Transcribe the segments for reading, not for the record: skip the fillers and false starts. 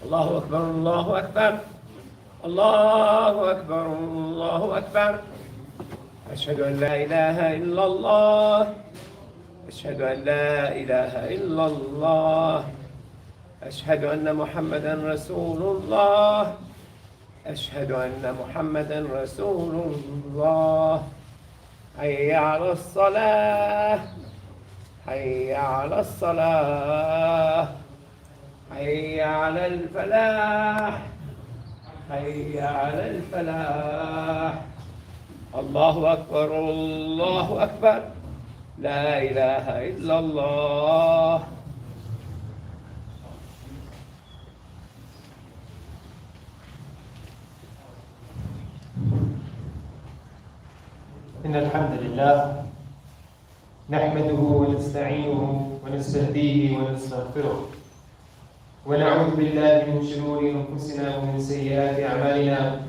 الله أكبر الله أكبر الله أكبر الله أكبر أشهد أن لا إله إلا الله أشهد أن لا إله إلا الله أشهد أن محمدا رسول الله أشهد أن محمدا رسول الله حي على الصلاة حي على الصلاة حي على الفلاح حي على الفلاح الله أكبر الله أكبر لا إله إلا الله إن الحمد لله نحمده ونستعينه ونستهديه ونستغفره ونعوذ بالله من شرور أنفسنا ومن سيئات أعمالنا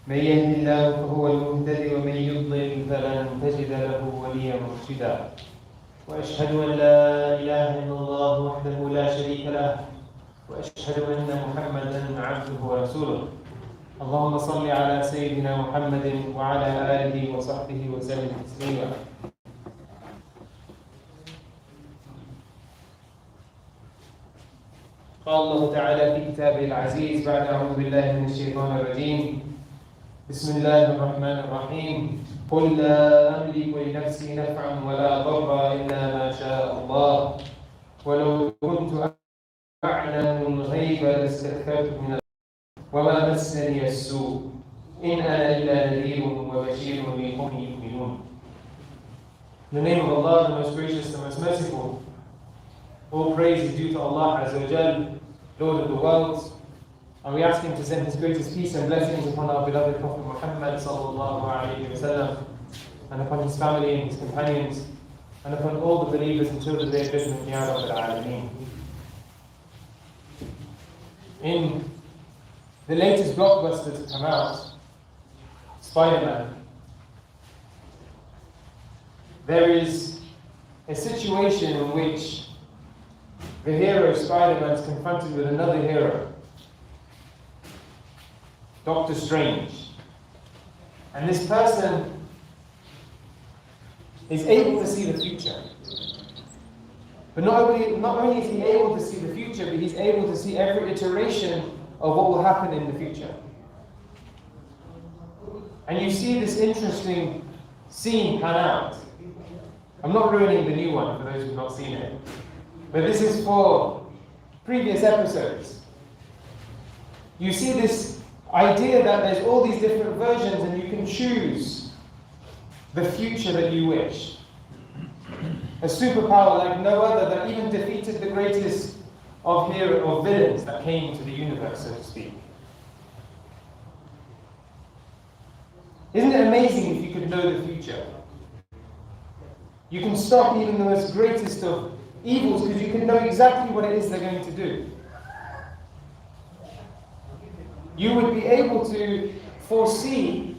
من يهد الله فهو المهتدي ومن يضلل فلن تجد له وليا مرشدا وأشهد أن لا إله إلا الله وحده لا شريك له وأشهد أن محمدا عبده ورسوله اللهم صل على سيدنا محمد وعلى آله وصحبه وسلم تسليما قال الله تعالى في كتابه العزيز بعد أعوذ بالله من الشيطان الرجيم بسم الله الرحمن الرحيم قل لا أملك لنفسي نفعا ولا ضرا إلا ما شاء الله ولو كنت أعلم الغيب لاستكثرت من وما مسني السوء إن أنا إلا نذير وبشير لقوم يؤمنون. In the name of Allah, the most gracious, the most merciful. All praise is due to Allah Azza wa Jal, Lord of the worlds, and we ask Him to send His greatest peace and blessings upon our beloved Prophet Muhammad sallallahu alaihi wasallam, and upon his family and his companions, and upon all the believers until the day of judgment. Ya Rabbil Alameen. In the latest blockbuster to come out, Spider-Man, there is a situation in which the hero Spider-Man is confronted with another hero, Doctor Strange. And this person is able to see the future. But not only is he able to see the future, but he's able to see every iteration of what will happen in the future. And you see this interesting scene pan out. I'm not ruining the new one for those who've not seen it, but this is for previous episodes. You see this idea that there's all these different versions and you can choose the future that you wish. A superpower like no other that even defeated the greatest of villains that came into the universe, so to speak. Isn't it amazing if you could know the future? You can stop even the most greatest of evils because you can know exactly what it is they're going to do. You would be able to foresee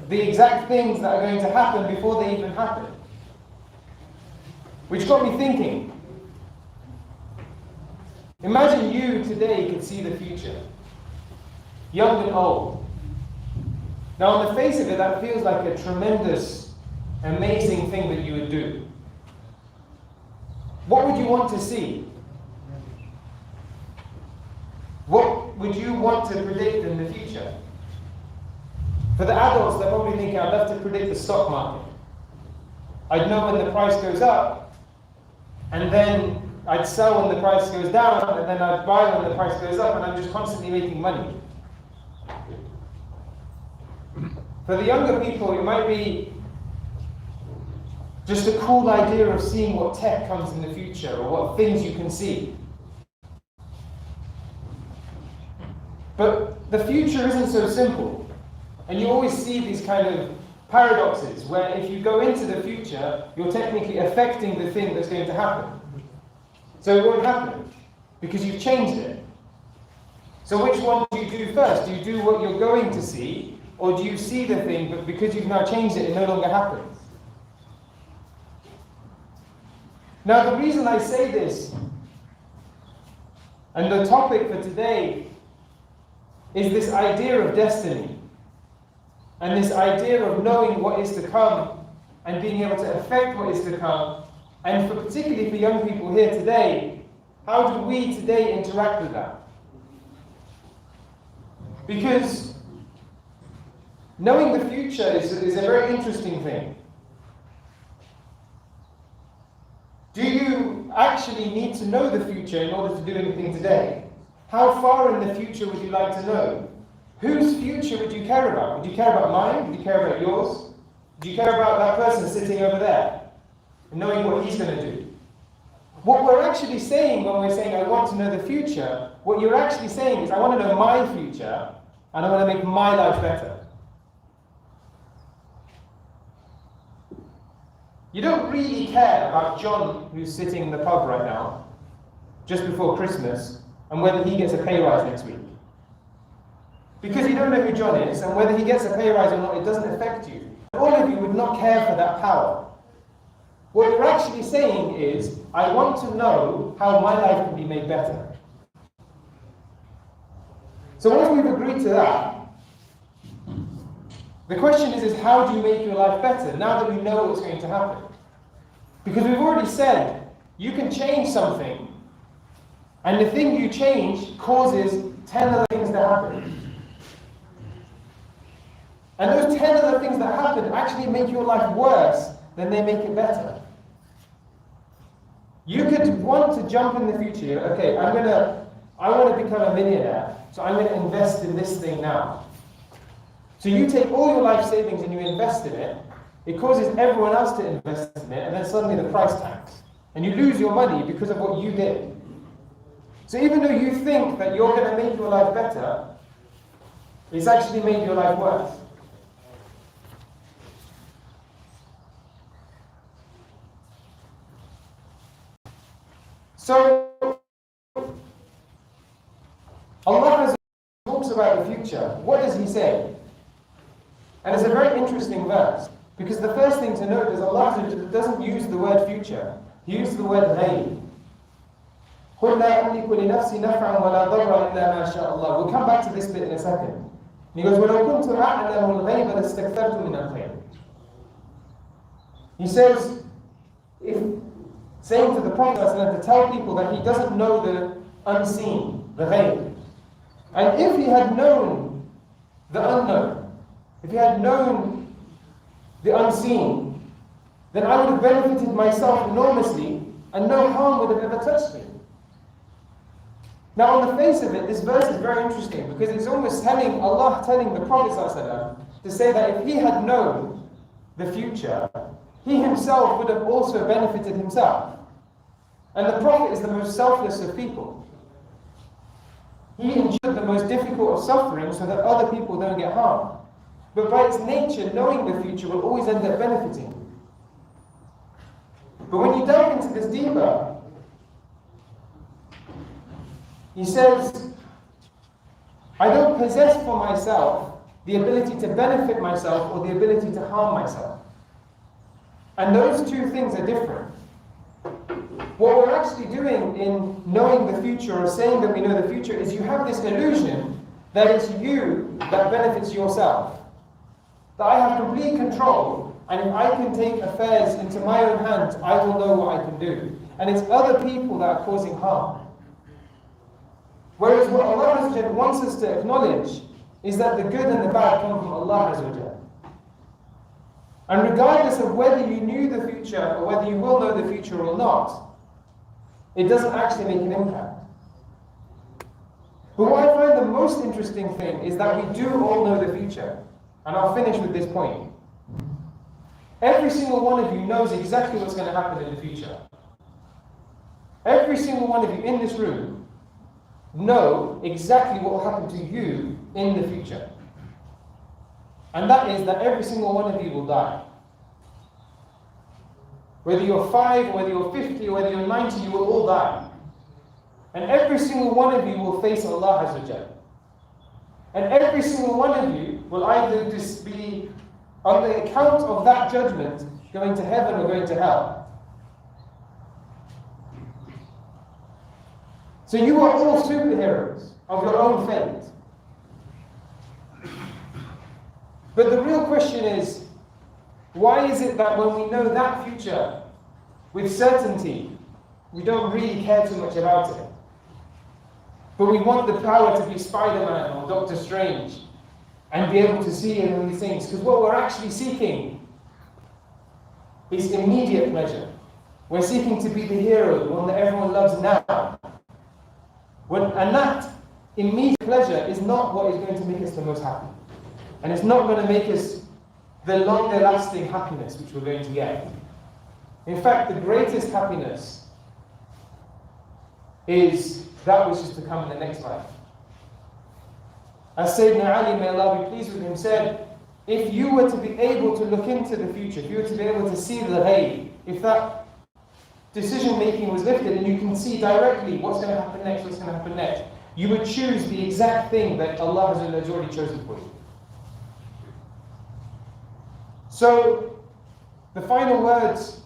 the exact things that are going to happen before they even happen. Which got me thinking. Imagine you today could see the future, young and old. Now on the face of it, that feels like a tremendous, amazing thing that you would do. What would you want to see? What would you want to predict in the future? For the adults, they're probably thinking, I'd love to predict the stock market. I'd know when the price goes up, and then I'd sell when the price goes down, and then I'd buy when the price goes up, and I'm just constantly making money. For the younger people, it might be just a cool idea of seeing what tech comes in the future, or what things you can see. But the future isn't so simple. And you always see these kind of paradoxes, where if you go into the future, you're technically affecting the thing that's going to happen. So it won't happen, because you've changed it. So which one do you do first? Do you do what you're going to see, or do you see the thing, but because you've now changed it, it no longer happens? Now the reason I say this And the topic for today is this idea of destiny and this idea of knowing what is to come and being able to affect what is to come. And particularly for young people here today, how do we today interact with that? Because knowing the future is a very interesting thing. Do you actually need to know the future in order to do anything today? How far in the future would you like to know? Whose future would you care about? Would you care about mine? Would you care about yours? Do you care about that person sitting over there and knowing what he's going to do? What we're actually saying when we're saying, I want to know the future, what you're actually saying is, I want to know my future and I want to make my life better. You don't really care about John, who's sitting in the pub right now, just before Christmas, and whether he gets a pay rise next week. Because you don't know who John is, and whether he gets a pay rise or not, it doesn't affect you. All of you would not care for that power. What you're actually saying is, I want to know how my life can be made better. So once we've agreed to that, the question is how do you make your life better now that we know what's going to happen? Because we've already said, you can change something, and the thing you change causes 10 other things to happen. And those 10 other things that happen actually make your life worse than they make it better. You could want to jump in the future. Okay, I want to become a millionaire, so I'm going to invest in this thing now. So you take all your life savings and you invest in it, it causes everyone else to invest in it, and then suddenly the price tanks. And you lose your money because of what you did. So even though you think that you're going to make your life better, it's actually made your life worse. So, Allah talks about the future. What does He say? And it's a very interesting verse, because the first thing to note is Allah doesn't use the word future. He uses the word غيب. قُلْ لَا أَمْلِكُ لِنَفْسِي نَفْعًا وَلَا ضَرًّا إِلَّا مَا شَاءَ اللَّهُ. We'll come back to this bit in a second. And he goes, وَلَوْ كُنْتُ أَعْلَمُ الْغَيْبَ لَاسْتَكْثَرْتُ مِنَ الْخَيْرِ. He says, saying to the Prophet ﷺ to tell people that he doesn't know the unseen, the ghaib. And if he had known the unknown, if he had known the unseen, then I would have benefited myself enormously and no harm would have ever touched me. Now on the face of it, this verse is very interesting because it's almost Allah telling the Prophet ﷺ to say that if he had known the future, he himself would have also benefited himself. And the Prophet is the most selfless of people. He endured the most difficult of suffering so that other people don't get harmed. But by its nature, knowing the future will always end up benefiting. But when you delve into this deeper, he says, I don't possess for myself the ability to benefit myself or the ability to harm myself. And those two things are different. What we're actually doing in knowing the future or saying that we know the future is you have this illusion that it's you that benefits yourself. That I have complete control, and if I can take affairs into my own hands, I will know what I can do. And it's other people that are causing harm. Whereas what Allah wants us to acknowledge is that the good and the bad come from Allah. And regardless of whether you knew the future or whether you will know the future or not, it doesn't actually make an impact. But what I find the most interesting thing is that we do all know the future. And I'll finish with this point. Every single one of you knows exactly what's going to happen in the future. Every single one of you in this room know exactly what will happen to you in the future. And that is that every single one of you will die. Whether you're 5, whether you're 50, or whether you're 90, you will all die. And every single one of you will face Allah Azza wa Jalla. And every single one of you will either just be, on the account of that judgment, going to heaven or going to hell. So you are all superheroes of your own fate. But the real question is, why is it that when we know that future with certainty, we don't really care too much about it? But we want the power to be Spider-Man or Doctor Strange and be able to see all these things. Because what we're actually seeking is immediate pleasure. We're seeking to be the hero, the one that everyone loves now. And that immediate pleasure is not what is going to make us the most happy. And it's not going to make us the longer lasting happiness which we're going to get. In fact, the greatest happiness is that which is to come in the next life. As Sayyidina Ali, may Allah be pleased with him, said, if you were to be able to look into the future, if you were to be able to see the ghaib, if that decision making was lifted and you can see directly what's going to happen next, you would choose the exact thing that Allah has already chosen for you. So, the final words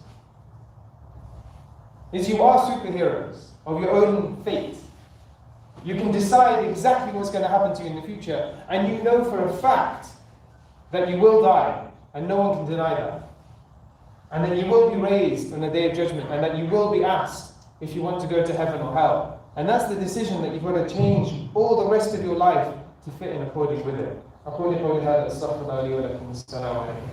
is you are superheroes of your own fate. You can decide exactly what's going to happen to you in the future, and you know for a fact that you will die, and no one can deny that. And that you will be raised on the Day of Judgment, and that you will be asked if you want to go to heaven or hell. And that's the decision that you've got to change all the rest of your life to fit in according with it. أقول قولي هذا أستغفر الله لي ولكم السلام عليكم.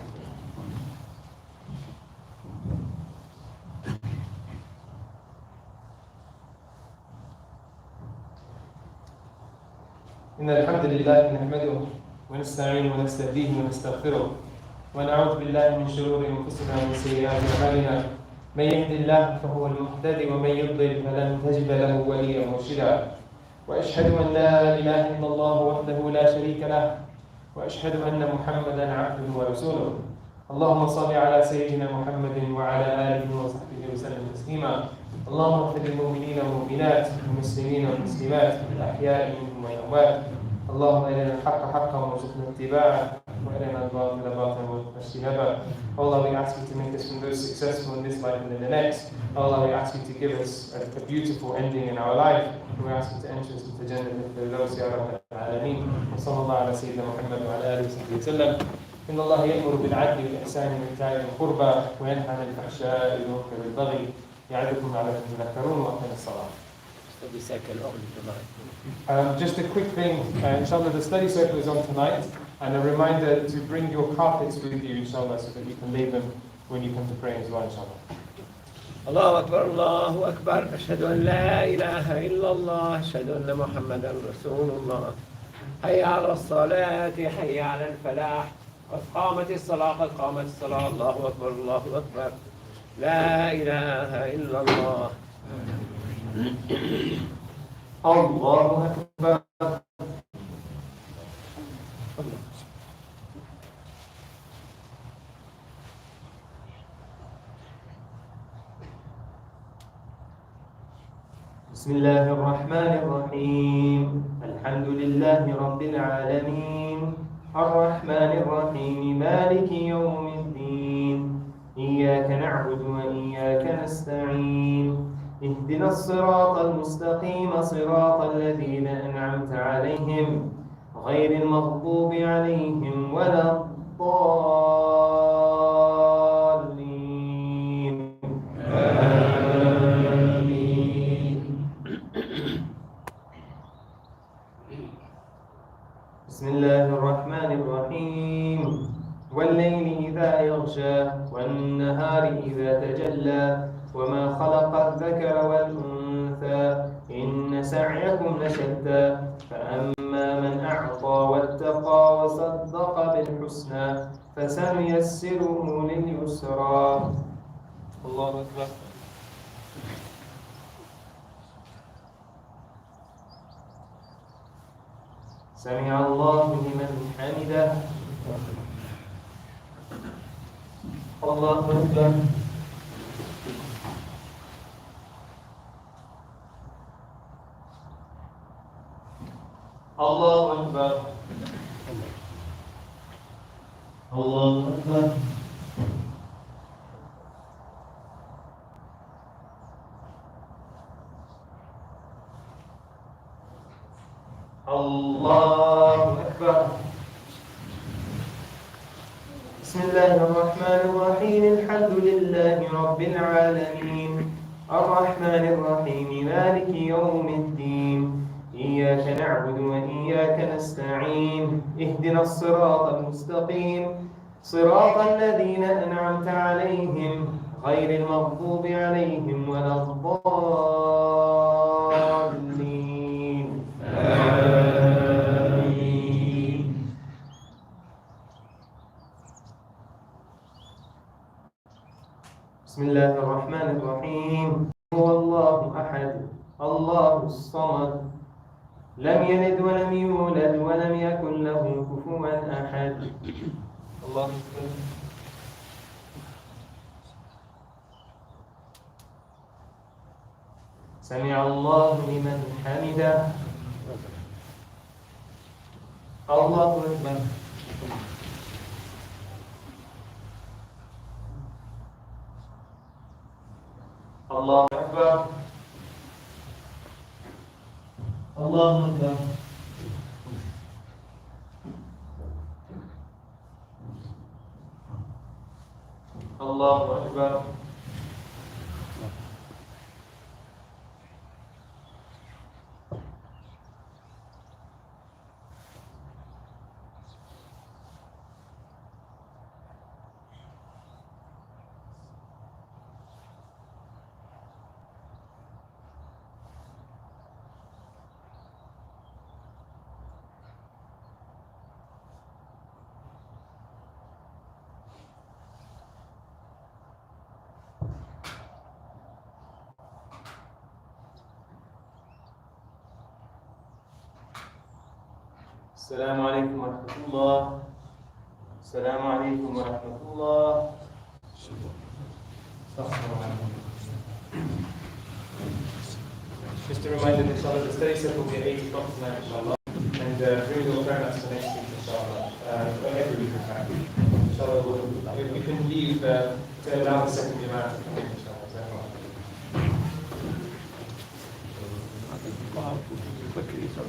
إن الحمد لله نحمده ونستعينه ونستهديه ونستغفره ونعوذ بالله من شرور أنفسنا ومن سيئات أعمالنا من يهد الله فهو المهتدي ومن يضلل فلن تجد له وليا مرشدا وأشهد أن لا إله إلا الله وحده لا شريك له وأشهد أن محمدا عبده ورسوله اللهم صل على سيدنا محمد وعلى آله وصحبه وسلم تسليما اللهم اغفر للمؤمنين والمؤمنات والمسلمين والمسلمات الأحياء منهم والأموات اللهم أرنا الحق حقا وارزقنا اتباعه وأرنا الباطل باطلا وارزقنا اجتنابه. Allah, we ask you to make us from those successful in this life and in the next. Allah, we ask you to give us a beautiful ending in our life. We ask you to enter us into Jannah al-Firdaus ya Rabbal Alameen. وصلى الله على سيدنا محمد وعلى آله وصحبه وسلم. إن الله يأمر بالعدل والإحسان وإيتاء ذي القربى وينهى عن الفحشاء والمنكر والبغي يعظكم لعلكم تذكرون وأقيموا الصلاة. Just a quick thing, inshallah, the study circle is on tonight, and a reminder to bring your carpets with you, inshallah, so that you can lay them when you come to pray as well, inshallah. الله أكبر الله أكبر أشهد أن لا إله إلا الله أشهد أن محمدا رسول الله حي على الصلاة حي على الفلاح قد قامت الصلاة قد قامت الصلاة الله أكبر الله أكبر لا إله إلا الله الله أكبر. بسم الله الرحمن الرحيم الحمد لله رب العالمين الرحمن الرحيم مالك يوم الدين إياك نعبد وإياك نستعين اهدنا الصراط المستقيم صراط الذين أنعمت عليهم غير المغضوب عليهم ولا الضالين آمين. بسم الله الرحمن الرحيم والليل إذا يغشى والنهار إذا تجلى وما خلق الذكر والأنثى إن سعيكم لشتى فأما من أعطى واتقى وصدق بالحسنى فسنيسره لليسرى. الله أكبر. سمع الله لمن حمده. الله أكبر. الله أكبر. الله أكبر. الله أكبر. بسم الله الرحمن الرحيم. الحمد لله رب العالمين الرحمن الرحيم مالك يوم الدين إياك نعبد وإياك نستعين اهدنا الصراط المستقيم صراط الذين أنعمت عليهم غير المغضوب عليهم ولا الضالين آمين. بسم الله الرحمن الرحيم. هو الله أحد الله الصمد لم يلد ولم يولد ولم يكن له كفوا أحد. الله أكبر. سمع الله لمن حمده. الله أكبر. الله أكبر. الله أكبر. الله أكبر. السلام عليكم ورحمة الله. السلام عليكم ورحمة الله. Just a reminder, inshallah, the study set will be at 8 o'clock tonight, inshallah. And we will turn us to next week, inshallah. Every week, in fact. Inshallah, we can leave to allow the second Imam to come in, inshallah. quickly, so